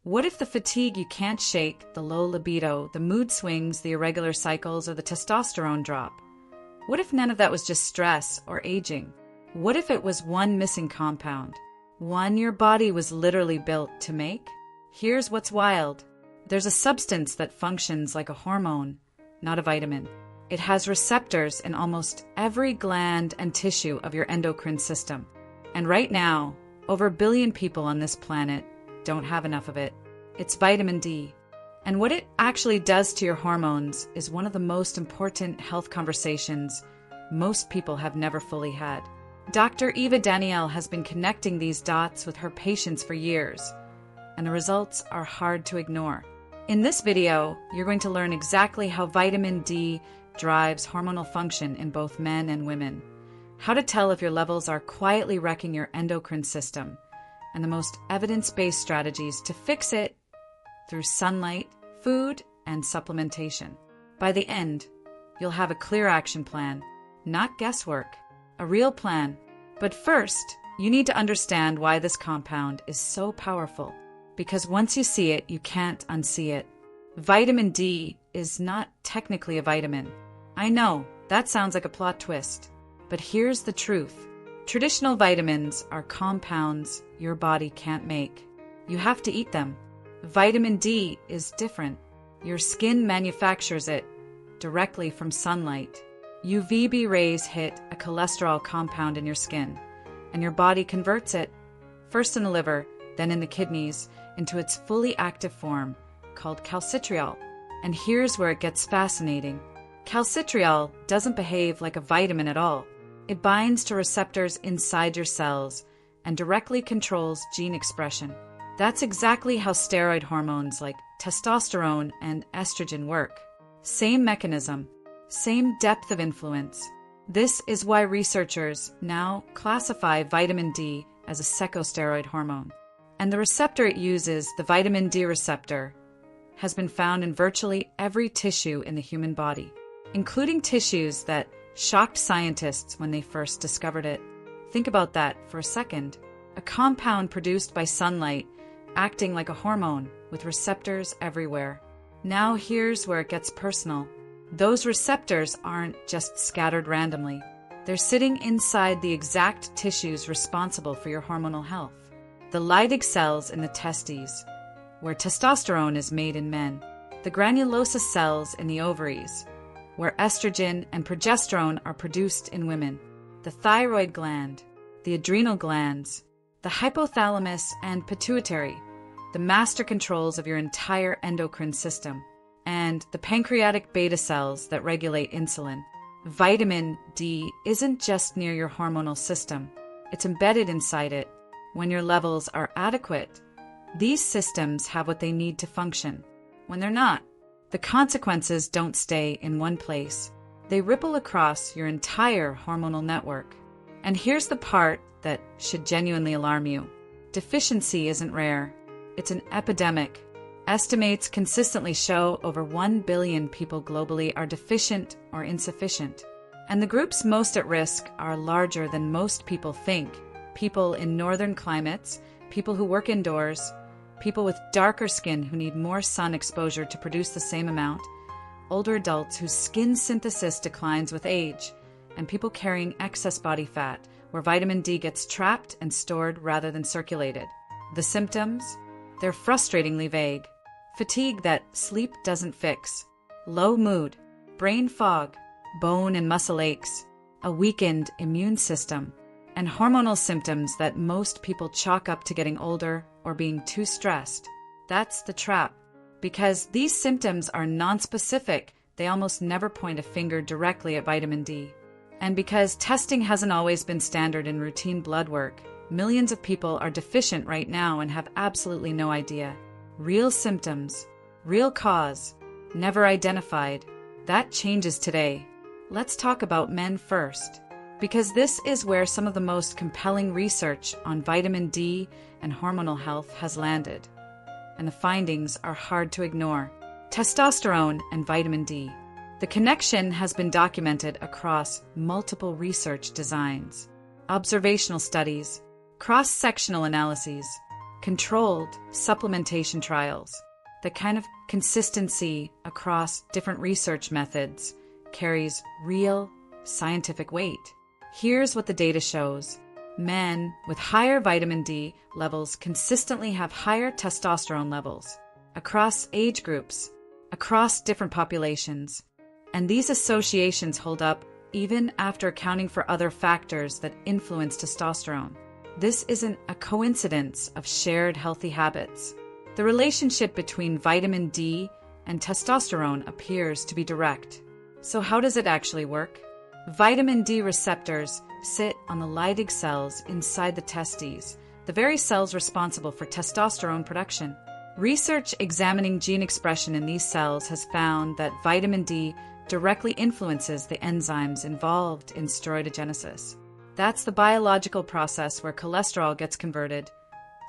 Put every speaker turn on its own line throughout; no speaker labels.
What if the fatigue you can't shake, the low libido, the mood swings, the irregular cycles, or the testosterone drop? What if none of that was just stress or aging? What if it was one missing compound? One your body was literally built to make? Here's what's wild. There's a substance that functions like a hormone, not a vitamin. It has receptors in almost every gland and tissue of your endocrine system. And right now, over 1 billion people on this planet don't have enough of it. It's vitamin D. And what it actually does to your hormones is one of the most important health conversations most people have never fully had. Dr. Eva Danielle has been connecting these dots with her patients for years, and the results are hard to ignore. In this video, you're going to learn exactly how vitamin D drives hormonal function in both men and women, how to tell if your levels are quietly wrecking your endocrine system, and the most evidence-based strategies to fix it through sunlight, food, and supplementation. By the end, you'll have a clear action plan, not guesswork, a real plan. But first, you need to understand why this compound is so powerful, because once you see it, you can't unsee it. Vitamin D is not technically a vitamin. I know, that sounds like a plot twist, but here's the truth. Traditional vitamins are compounds your body can't make. You have to eat them. Vitamin D is different. Your skin manufactures it directly from sunlight. UVB rays hit a cholesterol compound in your skin, and your body converts it, first in the liver, then in the kidneys, into its fully active form, called calcitriol. And here's where it gets fascinating. Calcitriol doesn't behave like a vitamin at all. It binds to receptors inside your cells and directly controls gene expression. That's exactly how steroid hormones like testosterone and estrogen work. Same mechanism, same depth of influence. This is why researchers now classify vitamin D as a secosteroid hormone. And the receptor it uses, the vitamin D receptor, has been found in virtually every tissue in the human body, including tissues that shocked scientists when they first discovered it. Think about that for a second. A compound produced by sunlight acting like a hormone with receptors everywhere. Now here's where it gets personal. Those receptors aren't just scattered randomly. They're sitting inside the exact tissues responsible for your hormonal health. The Leydig cells in the testes, where testosterone is made in men. The granulosa cells in the ovaries, where estrogen and progesterone are produced in women. The thyroid gland, the adrenal glands, the hypothalamus and pituitary, the master controls of your entire endocrine system, and the pancreatic beta cells that regulate insulin. Vitamin D isn't just near your hormonal system. It's embedded inside it. When your levels are adequate, these systems have what they need to function. When they're not, the consequences don't stay in one place. They ripple across your entire hormonal network. And here's the part that should genuinely alarm you. Deficiency isn't rare. It's an epidemic. Estimates consistently show over 1 billion people globally are deficient or insufficient. And the groups most at risk are larger than most people think. People in northern climates, people who work indoors, people with darker skin who need more sun exposure to produce the same amount, older adults whose skin synthesis declines with age, and people carrying excess body fat, where vitamin D gets trapped and stored rather than circulated. The symptoms? They're frustratingly vague. Fatigue that sleep doesn't fix, low mood, brain fog, bone and muscle aches, a weakened immune system, and hormonal symptoms that most people chalk up to getting older or being too stressed. That's the trap. Because these symptoms are nonspecific, they almost never point a finger directly at vitamin D. And because testing hasn't always been standard in routine blood work, millions of people are deficient right now and have absolutely no idea. Real symptoms, real cause, never identified. That changes today. Let's talk about men first, because this is where some of the most compelling research on vitamin D and hormonal health has landed. And the findings are hard to ignore. Testosterone and vitamin D. The connection has been documented across multiple research designs, observational studies, cross-sectional analyses, controlled supplementation trials. The kind of consistency across different research methods carries real scientific weight. Here's what the data shows. Men with higher vitamin D levels consistently have higher testosterone levels across age groups, across different populations. And these associations hold up even after accounting for other factors that influence testosterone. This isn't a coincidence of shared healthy habits. The relationship between vitamin D and testosterone appears to be direct. So how does it actually work? Vitamin D receptors sit on the Leydig cells inside the testes, the very cells responsible for testosterone production. Research examining gene expression in these cells has found that vitamin D directly influences the enzymes involved in steroidogenesis. That's the biological process where cholesterol gets converted,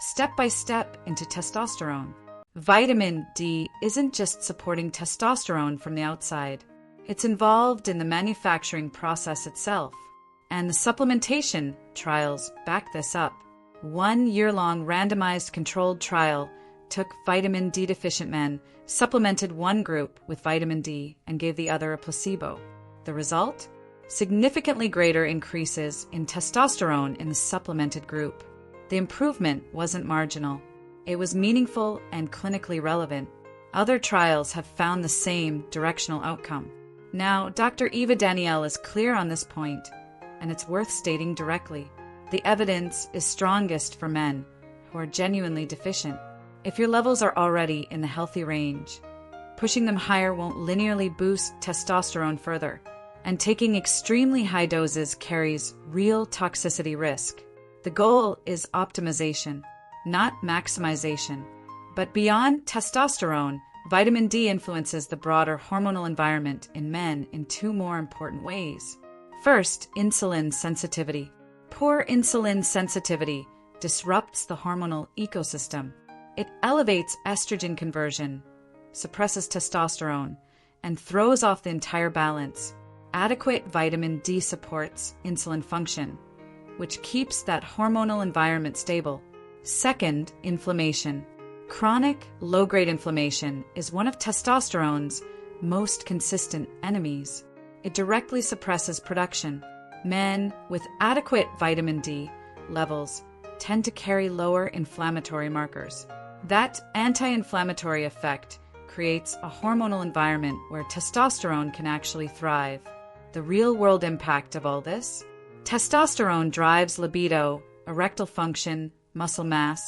step by step, into testosterone. Vitamin D isn't just supporting testosterone from the outside. It's involved in the manufacturing process itself. And the supplementation trials back this up. 1 year-long randomized controlled trial took vitamin D deficient men, supplemented one group with vitamin D, and gave the other a placebo. The result? Significantly greater increases in testosterone in the supplemented group. The improvement wasn't marginal. It was meaningful and clinically relevant. Other trials have found the same directional outcome. Now, Dr. Eva Danielle is clear on this point, and it's worth stating directly. The evidence is strongest for men who are genuinely deficient. If your levels are already in the healthy range, pushing them higher won't linearly boost testosterone further, and taking extremely high doses carries real toxicity risk. The goal is optimization, not maximization. But beyond testosterone, vitamin D influences the broader hormonal environment in men in two more important ways. First, insulin sensitivity. Poor insulin sensitivity disrupts the hormonal ecosystem. It elevates estrogen conversion, suppresses testosterone, and throws off the entire balance. Adequate vitamin D supports insulin function, which keeps that hormonal environment stable. Second, inflammation. Chronic low-grade inflammation is one of testosterone's most consistent enemies. It directly suppresses production. Men with adequate vitamin D levels tend to carry lower inflammatory markers. That anti-inflammatory effect creates a hormonal environment where testosterone can actually thrive. The real-world impact of all this? Testosterone drives libido, erectile function, muscle mass,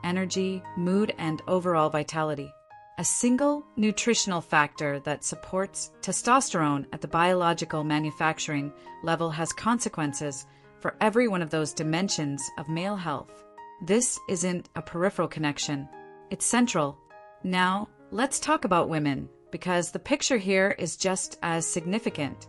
energy, mood, and overall vitality. A single nutritional factor that supports testosterone at the biological manufacturing level has consequences for every one of those dimensions of male health. This isn't a peripheral connection. It's central. Now, let's talk about women, because the picture here is just as significant,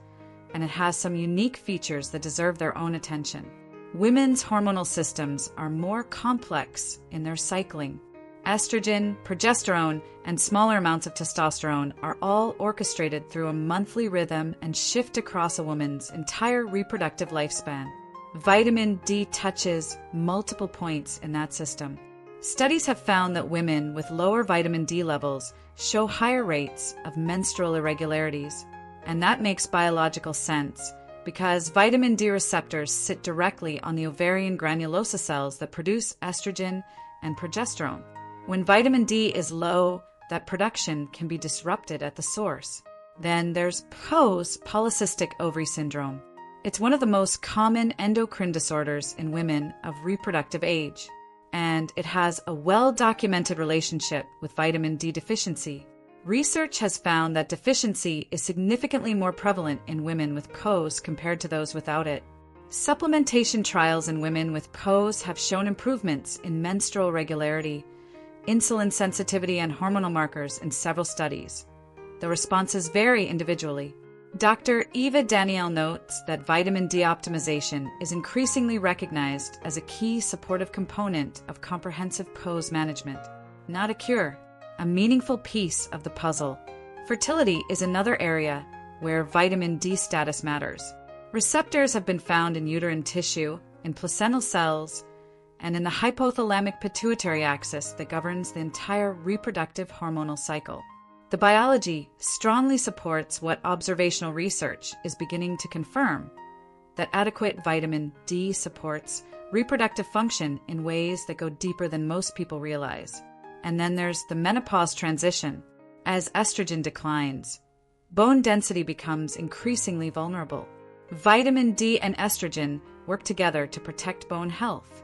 and it has some unique features that deserve their own attention. Women's hormonal systems are more complex in their cycling. Estrogen, progesterone, and smaller amounts of testosterone are all orchestrated through a monthly rhythm and shift across a woman's entire reproductive lifespan. Vitamin D touches multiple points in that system. Studies have found that women with lower vitamin D levels show higher rates of menstrual irregularities, and that makes biological sense because vitamin D receptors sit directly on the ovarian granulosa cells that produce estrogen and progesterone. When vitamin D is low, that production can be disrupted at the source. Then there's PCOS, polycystic ovary syndrome. It's one of the most common endocrine disorders in women of reproductive age, and it has a well-documented relationship with vitamin D deficiency. Research has found that deficiency is significantly more prevalent in women with PCOS compared to those without it. Supplementation trials in women with PCOS have shown improvements in menstrual regularity, insulin sensitivity, and hormonal markers in several studies. The responses vary individually. Dr. Eva Danielle notes that vitamin D optimization is increasingly recognized as a key supportive component of comprehensive PCOS management. Not a cure, a meaningful piece of the puzzle. Fertility is another area where vitamin D status matters. Receptors have been found in uterine tissue, in placental cells, and in the hypothalamic pituitary axis that governs the entire reproductive hormonal cycle. The biology strongly supports what observational research is beginning to confirm, that adequate vitamin D supports reproductive function in ways that go deeper than most people realize. And then there's the menopause transition. As estrogen declines, bone density becomes increasingly vulnerable. Vitamin D and estrogen work together to protect bone health.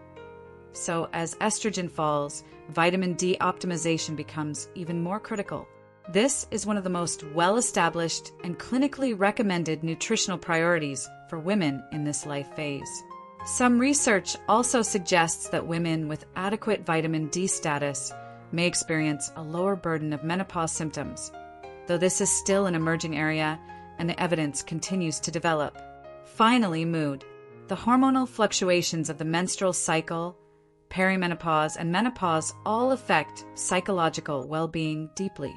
So as estrogen falls, vitamin D optimization becomes even more critical. This is one of the most well-established and clinically recommended nutritional priorities for women in this life phase. Some research also suggests that women with adequate vitamin D status may experience a lower burden of menopause symptoms, though this is still an emerging area and the evidence continues to develop. Finally, mood. The hormonal fluctuations of the menstrual cycle, perimenopause, and menopause all affect psychological well-being deeply.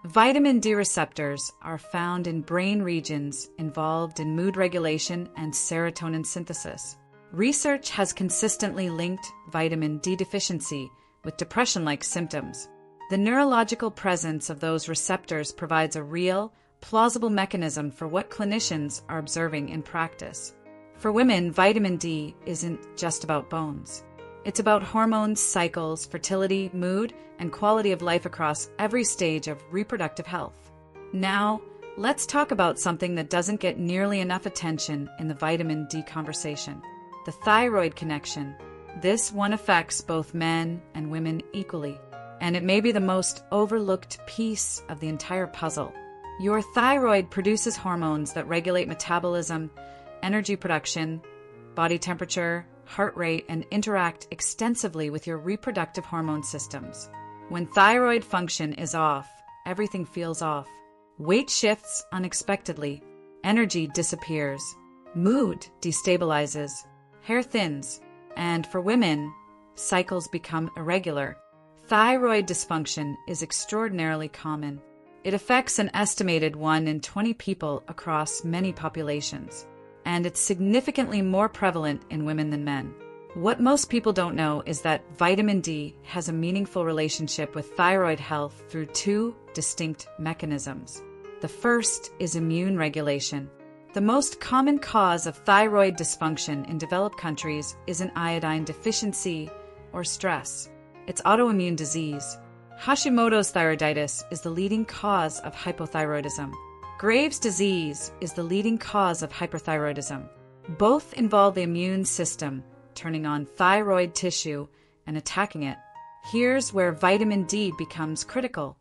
Vitamin D receptors are found in brain regions involved in mood regulation and serotonin synthesis. Research has consistently linked vitamin D deficiency with depression-like symptoms. The neurological presence of those receptors provides a real, plausible mechanism for what clinicians are observing in practice. For women, vitamin D isn't just about bones. It's about hormones, cycles, fertility, mood, and quality of life across every stage of reproductive health. Now, let's talk about something that doesn't get nearly enough attention in the vitamin D conversation: the thyroid connection. This one affects both men and women equally, and it may be the most overlooked piece of the entire puzzle. Your thyroid produces hormones that regulate metabolism, energy production, body temperature, heart rate, and interact extensively with your reproductive hormone systems. When thyroid function is off, everything feels off. Weight shifts unexpectedly, energy disappears, mood destabilizes, hair thins, and for women, cycles become irregular. Thyroid dysfunction is extraordinarily common. It affects an estimated 1 in 20 people across many populations, and it's significantly more prevalent in women than men. What most people don't know is that vitamin D has a meaningful relationship with thyroid health through 2 distinct mechanisms. The first is immune regulation. The most common cause of thyroid dysfunction in developed countries is an iodine deficiency or stress. It's autoimmune disease. Hashimoto's thyroiditis is the leading cause of hypothyroidism. Graves' disease is the leading cause of hyperthyroidism. Both involve the immune system turning on thyroid tissue and attacking it. Here's where vitamin D becomes critical.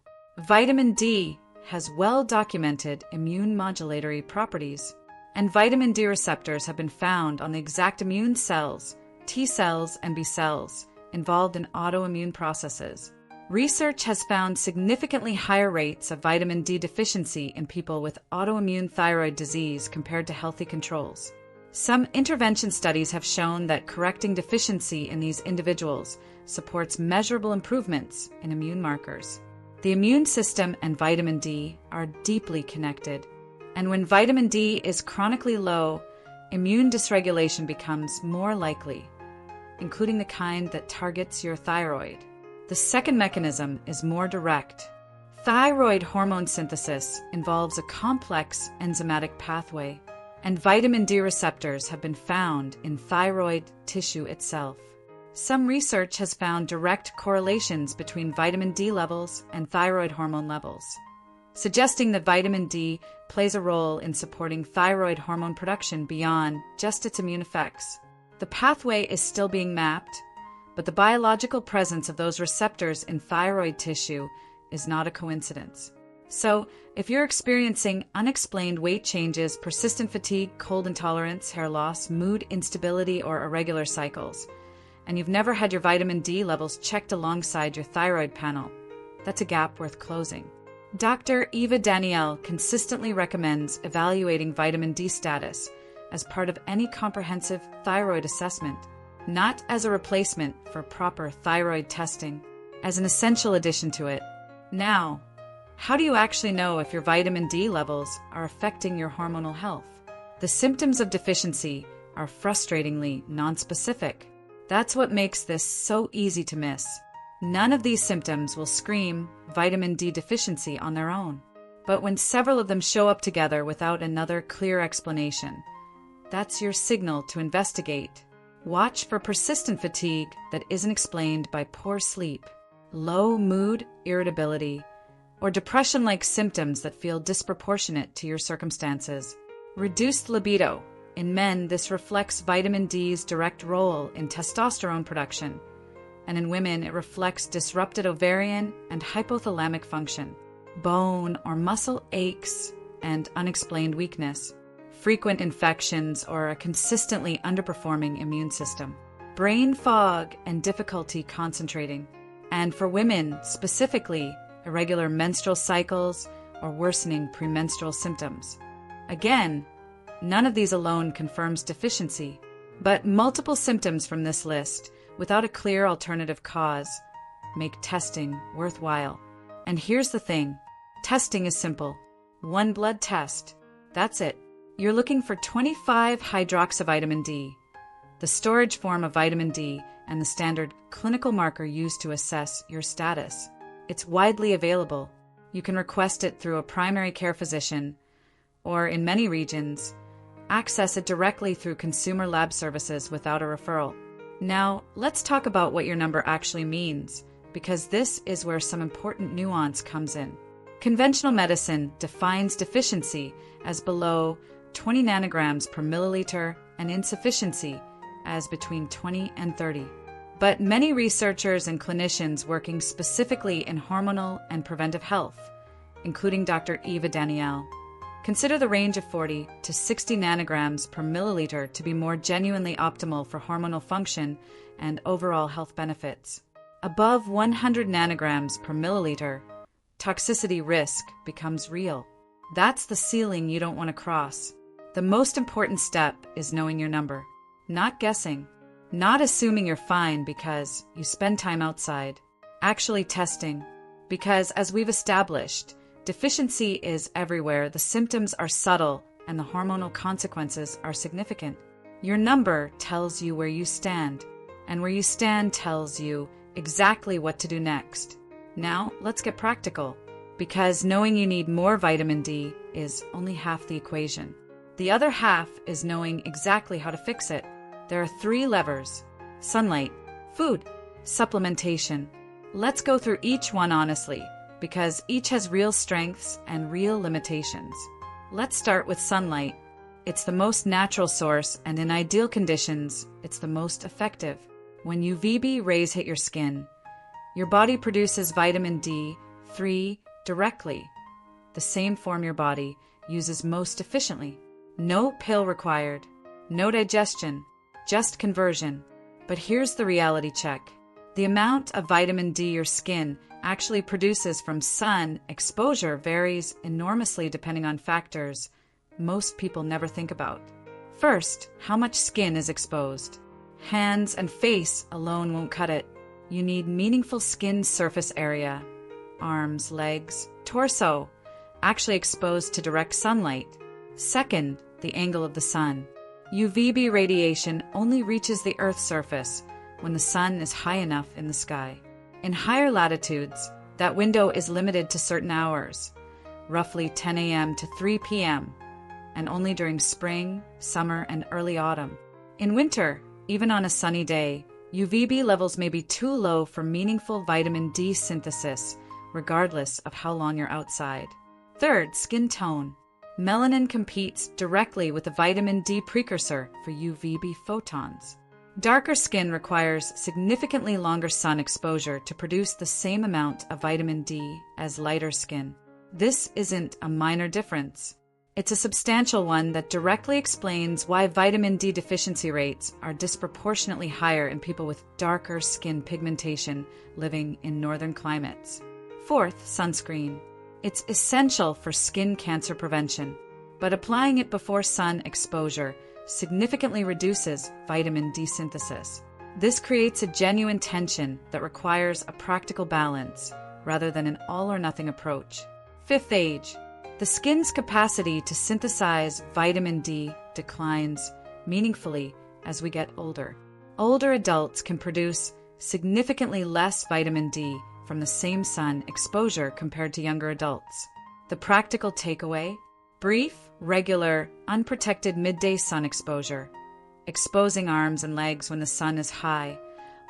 Vitamin D has well-documented immune modulatory properties, and vitamin D receptors have been found on the exact immune cells, T cells and B cells, involved in autoimmune processes. Research has found significantly higher rates of vitamin D deficiency in people with autoimmune thyroid disease compared to healthy controls. Some intervention studies have shown that correcting deficiency in these individuals supports measurable improvements in immune markers. The immune system and vitamin D are deeply connected, and when vitamin D is chronically low, immune dysregulation becomes more likely, including the kind that targets your thyroid. The second mechanism is more direct. Thyroid hormone synthesis involves a complex enzymatic pathway, and vitamin D receptors have been found in thyroid tissue itself. Some research has found direct correlations between vitamin D levels and thyroid hormone levels, suggesting that vitamin D plays a role in supporting thyroid hormone production beyond just its immune effects. The pathway is still being mapped, but the biological presence of those receptors in thyroid tissue is not a coincidence. So, if you're experiencing unexplained weight changes, persistent fatigue, cold intolerance, hair loss, mood instability, or irregular cycles, and you've never had your vitamin D levels checked alongside your thyroid panel, that's a gap worth closing. Dr. Eva Danielle consistently recommends evaluating vitamin D status as part of any comprehensive thyroid assessment, not as a replacement for proper thyroid testing, as an essential addition to it. Now, how do you actually know if your vitamin D levels are affecting your hormonal health? The symptoms of deficiency are frustratingly nonspecific. That's what makes this so easy to miss. None of these symptoms will scream vitamin D deficiency on their own. But when several of them show up together without another clear explanation, that's your signal to investigate. Watch for persistent fatigue that isn't explained by poor sleep, low mood, irritability, or depression-like symptoms that feel disproportionate to your circumstances. Reduced libido. In men, this reflects vitamin D's direct role in testosterone production, and in women, it reflects disrupted ovarian and hypothalamic function, bone or muscle aches, and unexplained weakness, frequent infections, or a consistently underperforming immune system, brain fog and difficulty concentrating, and for women specifically, irregular menstrual cycles or worsening premenstrual symptoms. Again, none of these alone confirms deficiency, but multiple symptoms from this list, without a clear alternative cause, make testing worthwhile. And here's the thing, testing is simple. One blood test. That's it. You're looking for 25-hydroxyvitamin D, the storage form of vitamin D and the standard clinical marker used to assess your status. It's widely available. You can request it through a primary care physician, or in many regions, access it directly through consumer lab services without a referral. Now, let's talk about what your number actually means, because this is where some important nuance comes in. Conventional medicine defines deficiency as below 20 nanograms per milliliter and insufficiency as between 20 and 30. But many researchers and clinicians working specifically in hormonal and preventive health, including Dr. Eva Danielle, consider the range of 40 to 60 nanograms per milliliter to be more genuinely optimal for hormonal function and overall health benefits. Above 100 nanograms per milliliter, toxicity risk becomes real. That's the ceiling you don't want to cross. The most important step is knowing your number, not guessing, not assuming you're fine because you spend time outside, actually testing, because as we've established, deficiency is everywhere, the symptoms are subtle, and the hormonal consequences are significant. Your number tells you where you stand, and where you stand tells you exactly what to do next. Now, let's get practical, because knowing you need more vitamin D is only half the equation. The other half is knowing exactly how to fix it. There are 3 levers: sunlight, food, supplementation. Let's go through each one honestly, because each has real strengths and real limitations. Let's start with sunlight. It's the most natural source, and in ideal conditions, it's the most effective. When UVB rays hit your skin, your body produces vitamin D3 directly, the same form your body uses most efficiently. No pill required, no digestion, just conversion. But here's the reality check. The amount of vitamin D your skin actually produces from sun exposure varies enormously depending on factors most people never think about. First, how much skin is exposed? Hands and face alone won't cut it. You need meaningful skin surface area, arms, legs, torso, actually exposed to direct sunlight. Second, the angle of the sun. UVB radiation only reaches the Earth's surface when the sun is high enough in the sky. In higher latitudes, that window is limited to certain hours, roughly 10 a.m. to 3 p.m., and only during spring, summer, and early autumn. In winter, even on a sunny day, UVB levels may be too low for meaningful vitamin D synthesis, regardless of how long you're outside. Third, skin tone. Melanin competes directly with the vitamin D precursor for UVB photons. Darker skin requires significantly longer sun exposure to produce the same amount of vitamin D as lighter skin. This isn't a minor difference. It's a substantial one that directly explains why vitamin D deficiency rates are disproportionately higher in people with darker skin pigmentation living in northern climates. Fourth, sunscreen. It's essential for skin cancer prevention, but applying it before sun exposure significantly reduces vitamin D synthesis. This creates a genuine tension that requires a practical balance rather than an all-or-nothing approach. Fifth, age. The skin's capacity to synthesize vitamin D declines meaningfully as we get older. Older adults can produce significantly less vitamin D from the same sun exposure compared to younger adults. The practical takeaway: brief, regular, unprotected midday sun exposure, exposing arms and legs when the sun is high,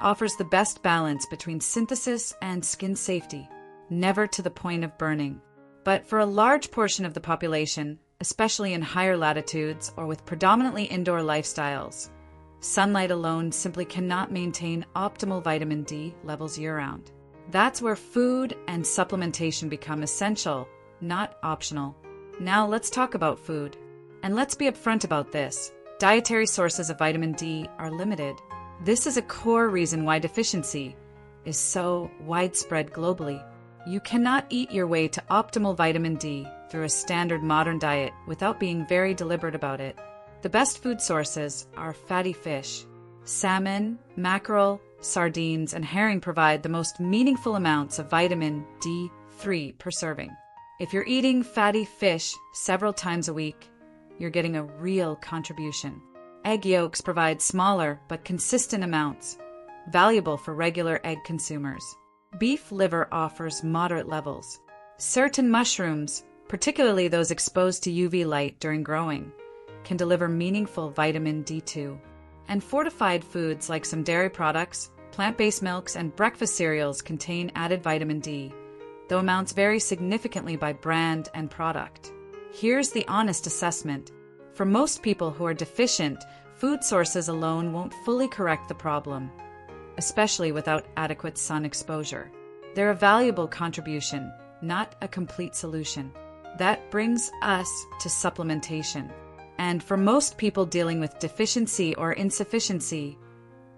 offers the best balance between synthesis and skin safety, never to the point of burning. But for a large portion of the population, especially in higher latitudes or with predominantly indoor lifestyles, sunlight alone simply cannot maintain optimal vitamin D levels year-round. That's where food and supplementation become essential, not optional. Now let's talk about food. And let's be upfront about this. Dietary sources of vitamin D are limited. This is a core reason why deficiency is so widespread globally. You cannot eat your way to optimal vitamin D through a standard modern diet without being very deliberate about it. The best food sources are fatty fish. Salmon, mackerel, sardines, and herring provide the most meaningful amounts of vitamin D3 per serving. If you're eating fatty fish several times a week, you're getting a real contribution. Egg yolks provide smaller but consistent amounts, valuable for regular egg consumers. Beef liver offers moderate levels. Certain mushrooms, particularly those exposed to UV light during growing, can deliver meaningful vitamin D2. And fortified foods like some dairy products, plant-based milks, and breakfast cereals contain added vitamin D, though amounts vary significantly by brand and product. Here's the honest assessment. For most people who are deficient, food sources alone won't fully correct the problem, especially without adequate sun exposure. They're a valuable contribution, not a complete solution. That brings us to supplementation. And for most people dealing with deficiency or insufficiency,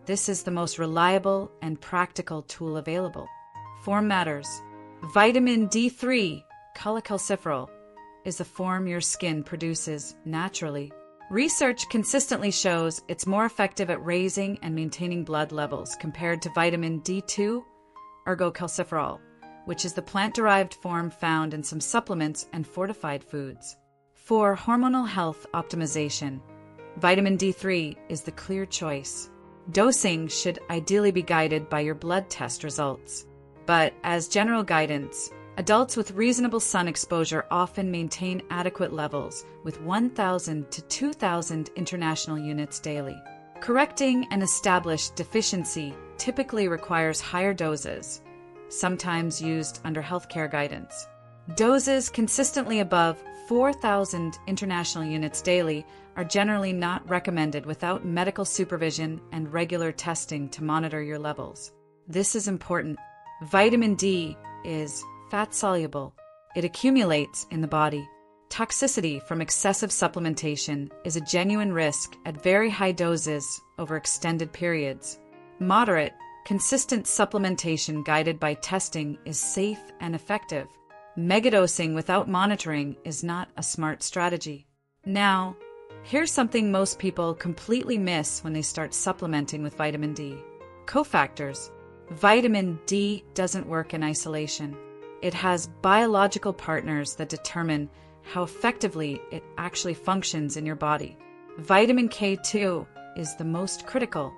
this is the most reliable and practical tool available. Form matters. Vitamin D3, cholecalciferol, is the form your skin produces naturally. Research consistently shows it's more effective at raising and maintaining blood levels compared to vitamin D2, ergocalciferol, which is the plant-derived form found in some supplements and fortified foods. For hormonal health optimization, vitamin D3 is the clear choice. Dosing should ideally be guided by your blood test results. But as general guidance, adults with reasonable sun exposure often maintain adequate levels with 1,000 to 2,000 international units daily. Correcting an established deficiency typically requires higher doses, sometimes used under healthcare guidance. Doses consistently above 4,000 international units daily are generally not recommended without medical supervision and regular testing to monitor your levels. This is important. Vitamin D is fat-soluble. It accumulates in the body. Toxicity from excessive supplementation is a genuine risk at very high doses over extended periods. Moderate, consistent supplementation guided by testing is safe and effective. Megadosing without monitoring is not a smart strategy. Now, here's something most people completely miss when they start supplementing with vitamin D. Cofactors. Vitamin D doesn't work in isolation. It has biological partners that determine how effectively it actually functions in your body. Vitamin K2 is the most critical.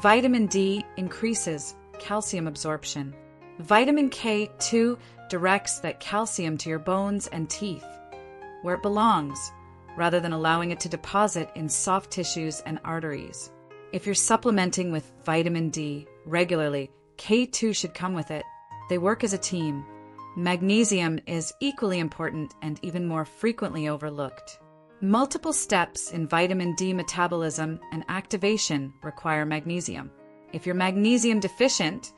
Vitamin D increases calcium absorption. Vitamin K2 directs that calcium to your bones and teeth, where it belongs, rather than allowing it to deposit in soft tissues and arteries. If you're supplementing with vitamin D regularly, K2 should come with it. They work as a team. Magnesium is equally important and even more frequently overlooked. Multiple steps in vitamin D metabolism and activation require magnesium. If you're magnesium deficient,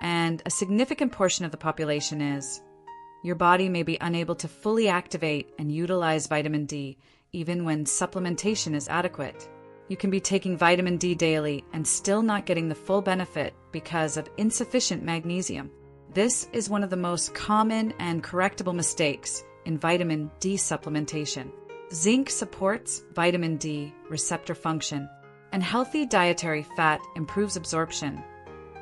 and a significant portion of the population is, your body may be unable to fully activate and utilize vitamin D even when supplementation is adequate. You can be taking vitamin D daily and still not getting the full benefit because of insufficient magnesium. This is one of the most common and correctable mistakes in vitamin D supplementation. Zinc supports vitamin D receptor function, and healthy dietary fat improves absorption.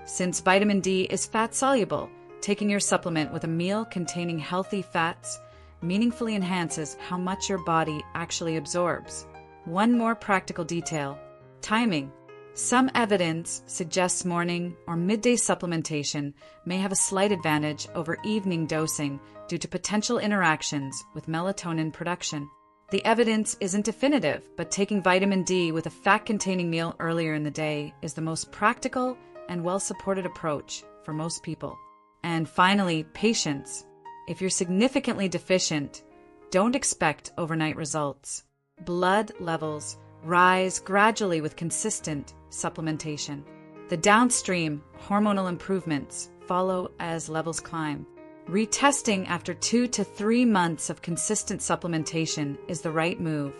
Since vitamin D is fat-soluble, taking your supplement with a meal containing healthy fats meaningfully enhances how much your body actually absorbs. One more practical detail: timing. Some evidence suggests morning or midday supplementation may have a slight advantage over evening dosing due to potential interactions with melatonin production. The evidence isn't definitive, but taking vitamin D with a fat-containing meal earlier in the day is the most practical and well-supported approach for most people. And finally, patience. If you're significantly deficient, don't expect overnight results. Blood levels rise gradually with consistent supplementation. The downstream hormonal improvements follow as levels climb. Retesting after 2 to 3 months of consistent supplementation is the right move.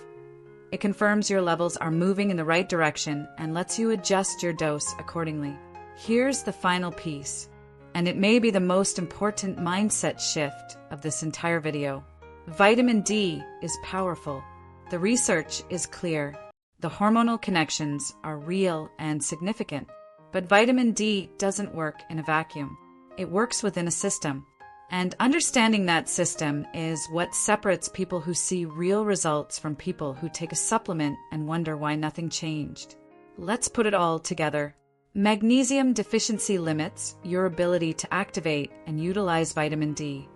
It confirms your levels are moving in the right direction and lets you adjust your dose accordingly. Here's the final piece, and it may be the most important mindset shift of this entire video. Vitamin D is powerful. The research is clear. The hormonal connections are real and significant. But vitamin D doesn't work in a vacuum. It works within a system. And understanding that system is what separates people who see real results from people who take a supplement and wonder why nothing changed. Let's put it all together. Magnesium deficiency limits your ability to activate and utilize vitamin D,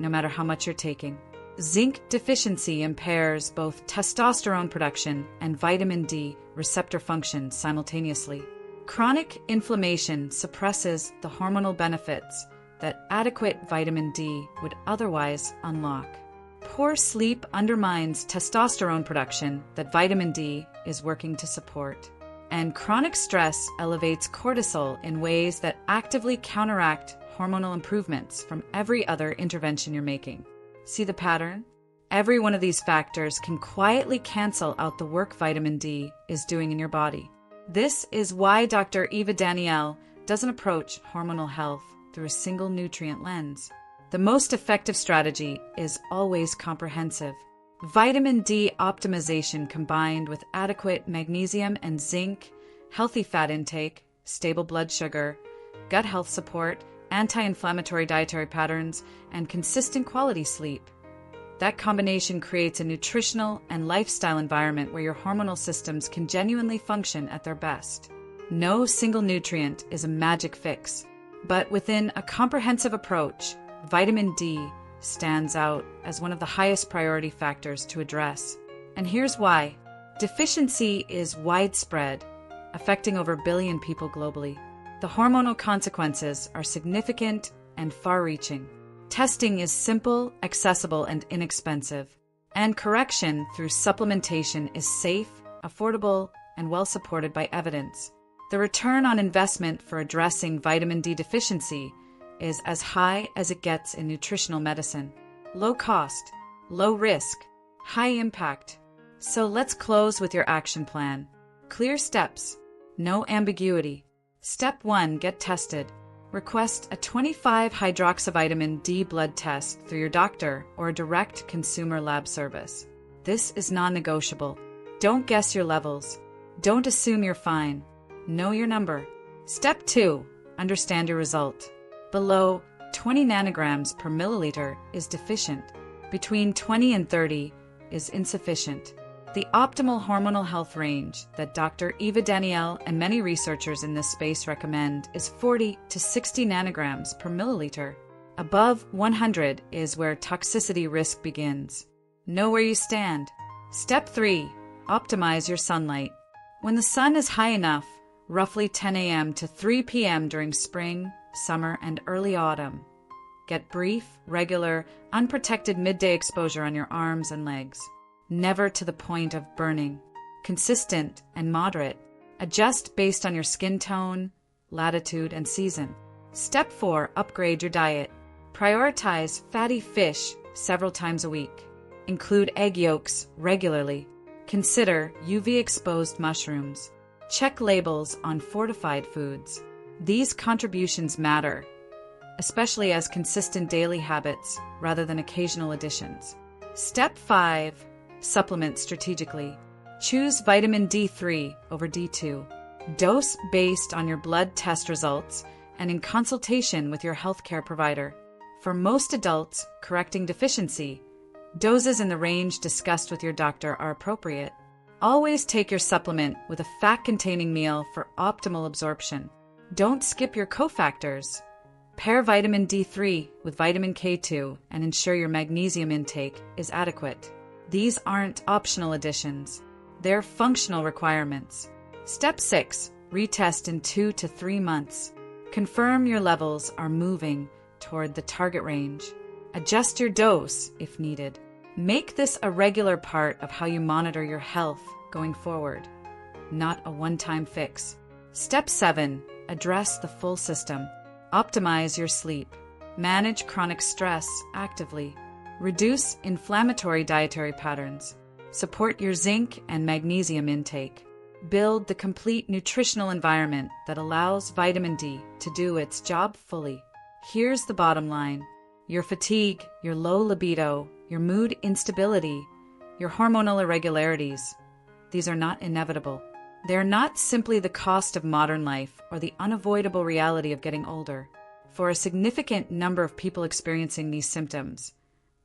no matter how much you're taking. Zinc deficiency impairs both testosterone production and vitamin D receptor function simultaneously. Chronic inflammation suppresses the hormonal benefits that adequate vitamin D would otherwise unlock. Poor sleep undermines testosterone production that vitamin D is working to support. And chronic stress elevates cortisol in ways that actively counteract hormonal improvements from every other intervention you're making. See the pattern? Every one of these factors can quietly cancel out the work vitamin D is doing in your body. This is why Dr. Eva Danielle doesn't approach hormonal health through a single nutrient lens. The most effective strategy is always comprehensive. Vitamin D optimization combined with adequate magnesium and zinc, healthy fat intake, stable blood sugar, gut health support, anti-inflammatory dietary patterns, and consistent quality sleep. That combination creates a nutritional and lifestyle environment where your hormonal systems can genuinely function at their best. No single nutrient is a magic fix, but within a comprehensive approach, vitamin D stands out as one of the highest priority factors to address. And here's why. Deficiency is widespread, affecting over 1 billion people globally. The hormonal consequences are significant and far-reaching. Testing is simple, accessible, and inexpensive. And correction through supplementation is safe, affordable, and well-supported by evidence. The return on investment for addressing vitamin D deficiency is as high as it gets in nutritional medicine. Low cost, low risk, high impact. So let's close with your action plan. Clear steps, no ambiguity. Step 1, get tested. Request a 25-hydroxyvitamin D blood test through your doctor or a direct consumer lab service. This is non-negotiable. Don't guess your levels. Don't assume you're fine. Know your number. Step 2, understand your result. Below 20 nanograms per milliliter is deficient. Between 20 and 30 is insufficient. The optimal hormonal health range that Dr. Eva Danielle and many researchers in this space recommend is 40 to 60 nanograms per milliliter. Above 100 is where toxicity risk begins. Know where you stand. Step 3, optimize your sunlight. When the sun is high enough, roughly 10 a.m. to 3 p.m. during spring, summer, and early autumn, get brief, regular, unprotected midday exposure on your arms and legs. Never to the point of burning. Consistent and moderate. Adjust based on your skin tone, latitude, and season. Step 4, upgrade your diet. Prioritize fatty fish several times a week. Include egg yolks regularly. Consider UV-exposed mushrooms. Check labels on fortified foods. These contributions matter, especially as consistent daily habits rather than occasional additions. Step 5, supplement strategically. Choose vitamin D3 over D2. Dose based on your blood test results and in consultation with your healthcare provider. For most adults correcting deficiency, doses in the range discussed with your doctor are appropriate. Always take your supplement with a fat-containing meal for optimal absorption. Don't skip your cofactors. Pair vitamin D3 with vitamin K2 and ensure your magnesium intake is adequate. These aren't optional additions. They're functional requirements. Step 6. Retest in 2 to 3 months. Confirm your levels are moving toward the target range. Adjust your dose if needed. Make this a regular part of how you monitor your health going forward, not a one-time fix. Step 7. Address the full system. Optimize your sleep. Manage chronic stress actively. Reduce inflammatory dietary patterns. Support your zinc and magnesium intake. Build the complete nutritional environment that allows vitamin D to do its job fully. Here's the bottom line. Your fatigue, your low libido, your mood instability, your hormonal irregularities, these are not inevitable. They're not simply the cost of modern life or the unavoidable reality of getting older. For a significant number of people experiencing these symptoms,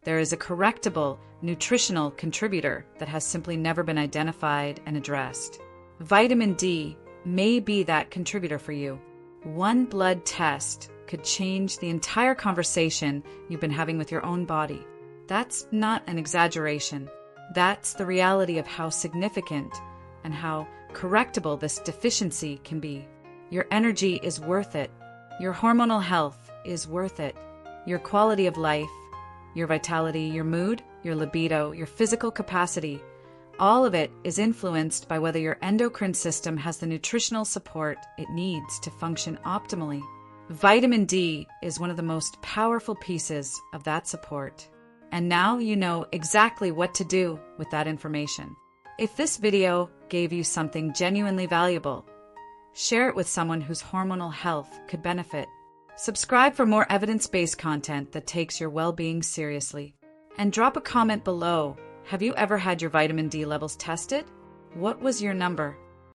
there is a correctable nutritional contributor that has simply never been identified and addressed. Vitamin D may be that contributor for you. One blood test could change the entire conversation you've been having with your own body. That's not an exaggeration. That's the reality of how significant and how correctable this deficiency can be. Your energy is worth it. Your hormonal health is worth it. Your quality of life, your vitality, your mood, your libido, your physical capacity, all of it is influenced by whether your endocrine system has the nutritional support it needs to function optimally. Vitamin D is one of the most powerful pieces of that support. And now you know exactly what to do with that information. If this video gave you something genuinely valuable, share it with someone whose hormonal health could benefit. Subscribe for more evidence-based content that takes your well-being seriously. And drop a comment below. Have you ever had your vitamin D levels tested? What was your number?